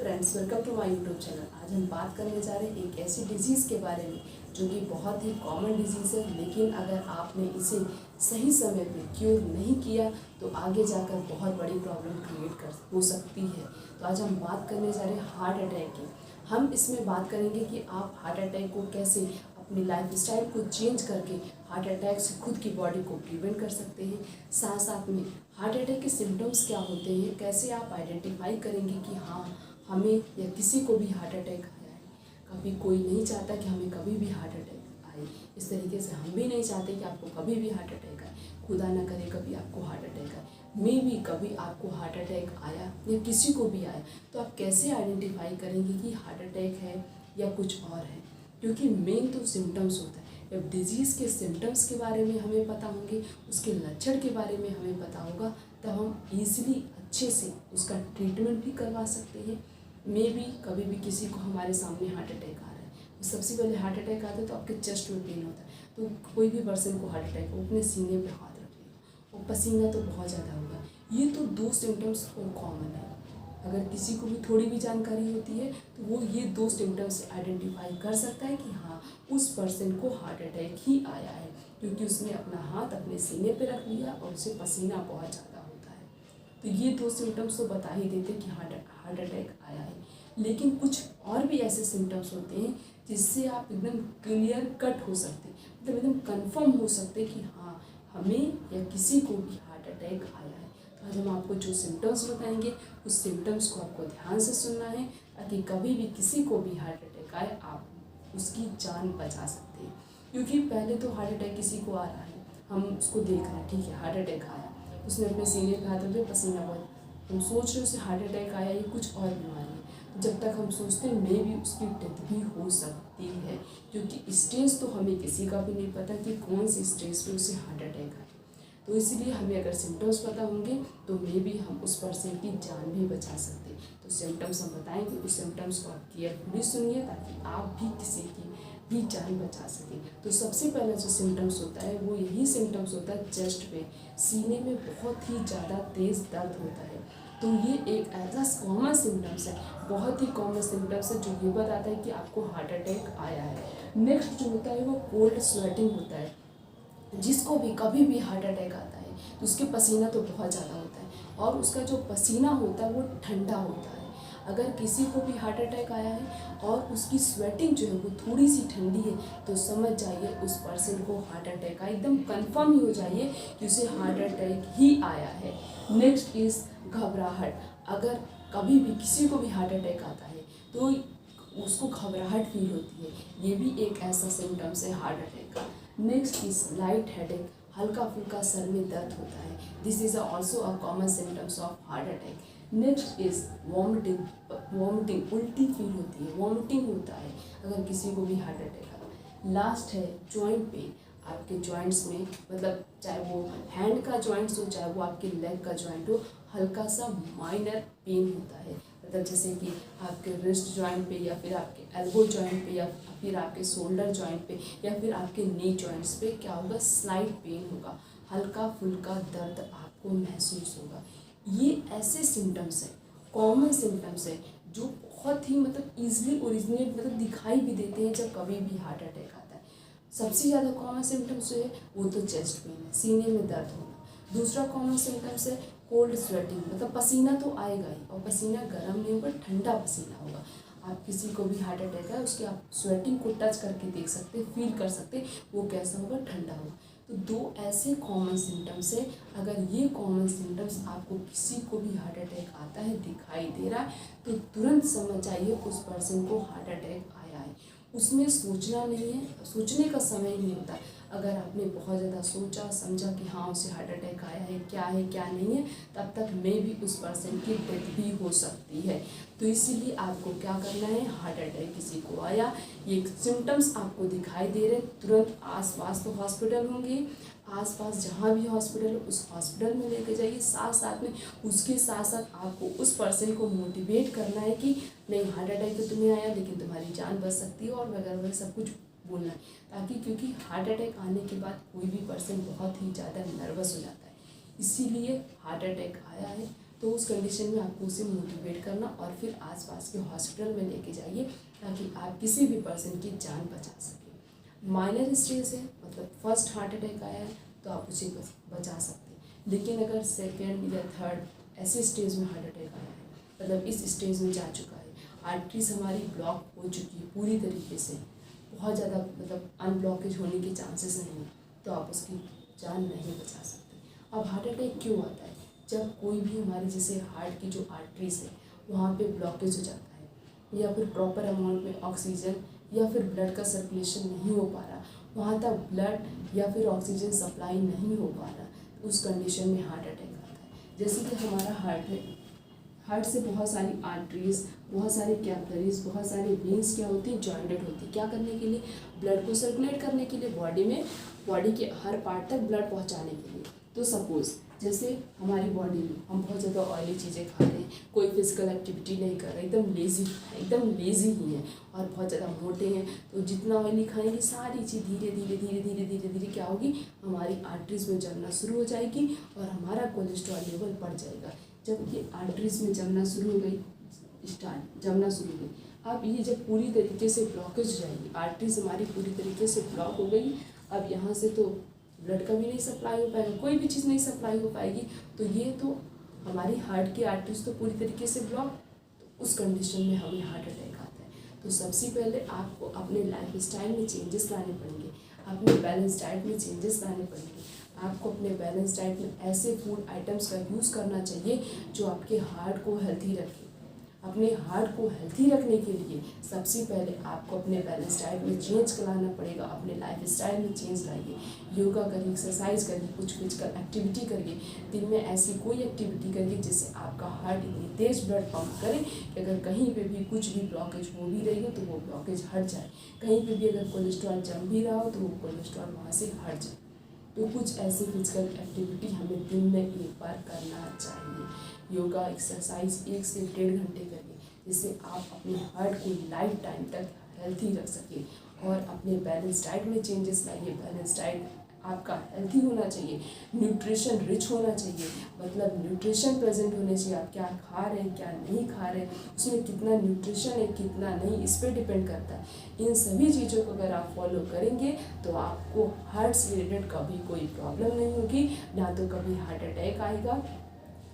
Friends, welcome to my YouTube channel. आज हम बात करने जा रहे हैं एक ऐसी डिजीज़ के बारे में जो कि बहुत ही कॉमन डिजीज़ है, लेकिन अगर आपने इसे सही समय पे क्योर नहीं किया तो आगे जाकर बहुत बड़ी प्रॉब्लम क्रिएट हो सकती है। तो आज हम बात करने जा रहे हैं हार्ट अटैक की। हम इसमें बात करेंगे कि आप हार्ट अटैक को कैसे अपनी लाइफ स्टाइल को चेंज करके हार्ट अटैक से खुद की बॉडी को प्रिवेंट कर सकते हैं। साथ साथ में हार्ट अटैक के सिम्टम्स क्या होते हैं, कैसे आप आइडेंटिफाई करेंगे कि हाँ हमें या किसी को भी हार्ट अटैक आया है। कभी कोई नहीं चाहता कि हमें कभी भी हार्ट अटैक आए, इस तरीके से हम भी नहीं चाहते कि आपको कभी भी हार्ट अटैक आए। खुदा ना करे कभी आपको हार्ट अटैक आए, मे भी कभी आपको हार्ट अटैक आया या किसी को भी आया, तो आप कैसे आइडेंटिफाई करेंगे कि हार्ट अटैक है या कुछ और है। क्योंकि मेन तो सिम्टम्स होता है। जब डिजीज़ के सिम्टम्स के बारे में हमें पता होंगे, उसके लक्षण के बारे में हमें पता होगा, तब हम ईजिली अच्छे से उसका ट्रीटमेंट भी करवा सकते हैं। मे भी कभी भी किसी को हमारे सामने हार्ट अटैक आ रहा है, तो सबसे पहले हार्ट अटैक आता है तो आपके चेस्ट में पेन होता है, तो कोई भी पर्सन को हार्ट अटैक हो अपने सीने पे हाथ रखिएगा और पसीना तो बहुत ज़्यादा होगा। ये तो दो सिम्टम्स और कॉमन है। अगर किसी को भी थोड़ी भी जानकारी होती है तो वो ये दो सिम्टम्स से आइडेंटिफाई कर सकता है कि हाँ उस पर्सन को हार्ट अटैक ही आया है, क्योंकि उसने अपना हाथ अपने सीने पे रख लिया और उसे पसीना बहुत ज़्यादा होता है। तो ये दो सिम्टम्स तो बता ही देते कि हार्ट अटैक आया है। लेकिन कुछ और भी ऐसे सिम्टम्स होते हैं जिससे आप एकदम क्लियर कट हो सकते, मतलब एकदम कंफर्म हो सकते कि हाँ हमें या किसी को भी हार्ट अटैक आया है। तो आज हम आपको जो सिम्टम्स बताएंगे उस सिम्टम्स को आपको ध्यान से सुनना है, ताकि कभी भी किसी को भी हार्ट अटैक आए आप उसकी जान बचा सकते हैं। क्योंकि पहले तो हार्ट अटैक किसी को आ रहा है, हम उसको देख रहे हैं, ठीक है हार्ट अटैक आया, उसने अपने सीने पे हाथ रखे, पसीना बहुत, हम सोच रहे उसे हार्ट अटैक आया, ये कुछ और बीमारी है। तो जब तक हम सोचते हैं मे भी उसकी डेथ भी हो सकती है, क्योंकि स्टेज तो हमें किसी का भी नहीं पता कि कौन सी स्टेज पे उसे हार्ट अटैक आए। तो इसलिए हमें अगर सिम्टम्स पता होंगे तो मे भी हम उस पर्सन की जान भी बचा सकते हैं। तो सिम्टम्स हम बताएंगे, उस सिम्टम्स को आप केयरफुली सुनिए ताकि आप भी किसी की भी जान बचा सकें। तो सबसे पहला जो सिम्टम्स होता है वो यही सिम्टम्स होता है, चेस्ट पे सीने में बहुत ही ज़्यादा तेज़ दर्द होता है। तो ये एक ऐसा कॉमन सिम्टम्स है, बहुत ही कॉमन सिम्टम्स है जो ये बताता है कि आपको हार्ट अटैक आया है। नेक्स्ट जो होता है वो कोल्ड स्वेटिंग होता है। जिसको भी कभी भी हार्ट अटैक आता है तो उसके पसीना तो बहुत ज़्यादा होता है और उसका जो पसीना होता है वो ठंडा होता है। अगर किसी को भी हार्ट अटैक आया है और उसकी स्वेटिंग जो है वो थोड़ी सी ठंडी है तो समझ जाइए उस पर्सन को हार्ट अटैक आया, एकदम कंफर्म ही हो जाइए कि उसे हार्ट अटैक ही आया है। नेक्स्ट इज़ घबराहट। अगर कभी भी किसी को भी हार्ट अटैक आता है तो उसको घबराहट फील होती है, ये भी एक ऐसा सिम्टम्स है हार्ट अटैक का। नेक्स्ट इज लाइट हेडेक, हल्का फुल्का सर में दर्द होता है, this is also a common symptoms of heart attack. Next is vomiting, vomiting उल्टी फील होती है, वॉमिटिंग होता है अगर किसी को भी हार्ट अटैक आता है। लास्ट है जॉइंट पेन, आपके जॉइंट्स में, मतलब चाहे वो हैंड का जॉइंट्स हो चाहे वो आपके लेग का जॉइंट हो, हल्का सा माइनर पेन होता है। मतलब जैसे कि आपके रिस्ट जॉइंट पे या फिर आपके एल्बो जॉइंट पे या फिर आपके शोल्डर जॉइंट पे या फिर आपके नी जॉइंट्स पे क्या होगा, स्लाइट पेन होगा, हल्का फुल्का दर्द आपको महसूस होगा। ये ऐसे सिम्टम्स हैं, कॉमन सिम्टम्स हैं जो बहुत ही मतलब ईजिली ओरिजिनेट मतलब दिखाई भी देते हैं जब कभी भी हार्ट अटैक आता है। सबसे ज़्यादा कॉमन सिम्टम्स जो है वो तो चेस्ट पेन है, सीने में दर्द होना। दूसरा कॉमन सिम्टम्स है कोल्ड स्वेटिंग, मतलब पसीना तो आएगा ही और पसीना गर्म नहीं होगा, ठंडा पसीना होगा। आप किसी को भी हार्ट अटैक है उसके आप स्वेटिंग को टच करके देख सकते हैं, फील कर सकते हैं वो कैसा होगा, ठंडा होगा। तो दो ऐसे कॉमन सिम्टम्स है, अगर ये कॉमन सिम्टम्स आपको किसी को भी हार्ट अटैक आता है दिखाई दे रहा है तो तुरंत समझ जाइए उस पर्सन को हार्ट अटैक आया है। उसमें सोचना नहीं है, सोचने का समय नहीं होता। अगर आपने बहुत ज़्यादा सोचा समझा कि हाँ उसे हार्ट अटैक आया है क्या नहीं है, तब तक मे भी उस पर्सन की डेथ भी हो सकती है। तो इसीलिए आपको क्या करना है, हार्ट अटैक किसी को आया, ये सिम्टम्स आपको दिखाई दे रहे, तुरंत आसपास तो हॉस्पिटल होंगे, आसपास जहाँ भी हॉस्पिटल उस हॉस्पिटल में लेके जाइए। साथ साथ में उसके साथ साथ आपको उस पर्सन को मोटिवेट करना है कि नहीं हार्ट अटैक तो तुम्हें आया लेकिन तुम्हारी जान बच सकती है और वगैरह सब कुछ बोलना है, ताकि क्योंकि हार्ट अटैक आने के बाद कोई भी पर्सन बहुत ही ज़्यादा नर्वस हो जाता है। इसीलिए हार्ट अटैक आया है तो उस कंडीशन में आपको उसे मोटिवेट करना और फिर आसपास के हॉस्पिटल में लेके जाइए ताकि आप किसी भी पर्सन की जान बचा सकें। माइनर स्टेज है, मतलब फर्स्ट हार्ट अटैक आया है तो आप उसे बचा सकते हैं। लेकिन अगर सेकेंड या थर्ड ऐसे स्टेज में हार्ट अटैक आया है, मतलब इस स्टेज में जा चुका है, आर्टरीज हमारी ब्लॉक हो चुकी है पूरी तरीके से, बहुत ज़्यादा मतलब अनब्लॉकेज होने के चांसेस नहीं है, तो आप उसकी जान नहीं बचा सकते। अब हार्ट अटैक क्यों आता है? जब कोई भी हमारे जैसे हार्ट की जो आर्टरीज है वहाँ पे ब्लॉकेज हो जाता है, या फिर प्रॉपर अमाउंट में ऑक्सीजन या फिर ब्लड का सर्कुलेशन नहीं हो पा रहा, वहाँ तक ब्लड या फिर ऑक्सीजन सप्लाई नहीं हो पा रहा, उस कंडीशन में हार्ट अटैक आता है। जैसे कि हमारा हार्ट है, हार्ट से बहुत सारी आर्टरीज, बहुत सारे कैपिलरीज, बहुत सारे वेन्स क्या होती हैं, जॉइंटेड होती है। क्या करने के लिए? ब्लड को सर्कुलेट करने के लिए, बॉडी में, बॉडी के हर पार्ट तक ब्लड पहुंचाने के लिए। तो सपोज जैसे हमारी बॉडी में हम बहुत ज़्यादा ऑयली चीज़ें खा रहे हैं, कोई फिजिकल एक्टिविटी नहीं कर रहे, एकदम लेजी ही हैं और बहुत ज़्यादा मोटे हैं, तो जितना ऑयली खाएंगे सारी चीज़ धीरे धीरे धीरे धीरे धीरे धीरे क्या होगी, हमारी आर्टरीज में जमना शुरू हो जाएगी और हमारा कोलेस्ट्रॉल लेवल बढ़ जाएगा। जब ये आर्टरीज में जमना शुरू हो गई, जमना शुरू हो गई, अब ये जब पूरी तरीके से ब्लॉकेज हो जाएगी, आर्टरीज हमारी पूरी तरीके से ब्लॉक हो गई, अब यहाँ से तो ब्लड का भी नहीं सप्लाई हो पाएगा, कोई भी चीज़ नहीं सप्लाई हो पाएगी, तो ये तो हमारी हार्ट की आर्टरीज तो पूरी तरीके से ब्लॉक, तो उस कंडीशन में हमें हार्ट अटैक आता है। तो सबसे पहले आपको अपने लाइफ स्टाइल में चेंजेस लाने पड़ेंगे, अपने बैलेंस डाइट में चेंजेस लाने पड़ेंगे। आपको अपने बैलेंस डाइट में ऐसे फूड आइटम्स का यूज़ करना चाहिए जो आपके हार्ट को हेल्थी रखे। अपने हार्ट को हेल्थी रखने के लिए सबसे पहले आपको अपने बैलेंस डाइट में चेंज कराना पड़ेगा, अपने लाइफ स्टाइल में चेंज लाइए, योगा करिए, एक्सरसाइज करिए, कुछ फिजिकल एक्टिविटी करिए, दिन में ऐसी कोई एक्टिविटी करिए जिससे आपका हार्ट इतनी तेज़ ब्लड पंप करे कि अगर कहीं पे भी कुछ भी ब्लॉकेज हो भी रही हो तो वो ब्लॉकेज हट जाए, कहीं पे भी अगर कोलेस्ट्रॉल जम भी रहा हो तो वो कोलेस्ट्रॉल वहाँ से हट जाए। तो कुछ ऐसी फिजिकल एक्टिविटी हमें दिन में एक बार करना चाहिए। योगा एक्सरसाइज 1 से 1.5 घंटे करिए, जिससे आप अपने हार्ट को लाइफ टाइम तक हेल्थी रख सकें। और अपने बैलेंस डाइट में चेंजेस लाइए। बैलेंस डाइट आपका हेल्थी होना चाहिए, न्यूट्रिशन रिच होना चाहिए, मतलब न्यूट्रिशन प्रेजेंट होने चाहिए। आप क्या खा रहे हैं, क्या नहीं खा रहे हैं, उसमें कितना न्यूट्रिशन है, कितना नहीं, इस पर डिपेंड करता है। इन सभी चीज़ों को अगर आप फॉलो करेंगे तो आपको हार्ट से रिलेटेड कभी कोई प्रॉब्लम नहीं होगी, ना तो कभी हार्ट अटैक आएगा।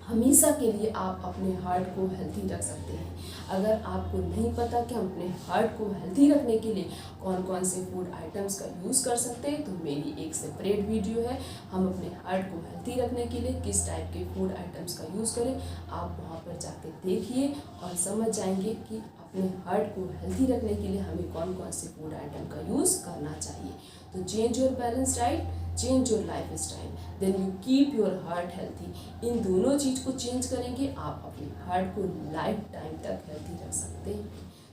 हमेशा के लिए आप अपने हार्ट को हेल्थी रख सकते हैं। अगर आपको नहीं पता कि हम अपने हार्ट को हेल्थी रखने के लिए कौन कौन से फूड आइटम्स का यूज़ कर सकते हैं, तो मेरी एक सेपरेट वीडियो है, हम अपने हार्ट को हेल्थी रखने के लिए किस टाइप के फूड आइटम्स का यूज़ करें। आप वहाँ पर जाकर देखिए और समझ जाएंगे कि अपने हार्ट को हेल्थी रखने के लिए हमें कौन कौन से फूड आइटम का यूज़ करना चाहिए। तो change your balance diet, change your lifestyle, then you keep your heart healthy. इन दोनों चीज़ को चेंज करेंगे, आप अपने हार्ट को लाइफ टाइम तक हेल्थी रख सकते हैं।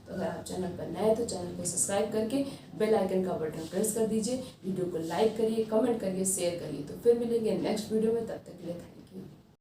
तो अगर आप चैनल पर नए हैं तो चैनल को सब्सक्राइब करके बेल आइकन का बटन प्रेस कर दीजिए, वीडियो को लाइक करिए, कमेंट करिए, शेयर करिए। तो फिर मिलेंगे नेक्स्ट वीडियो में, तब तक के लिए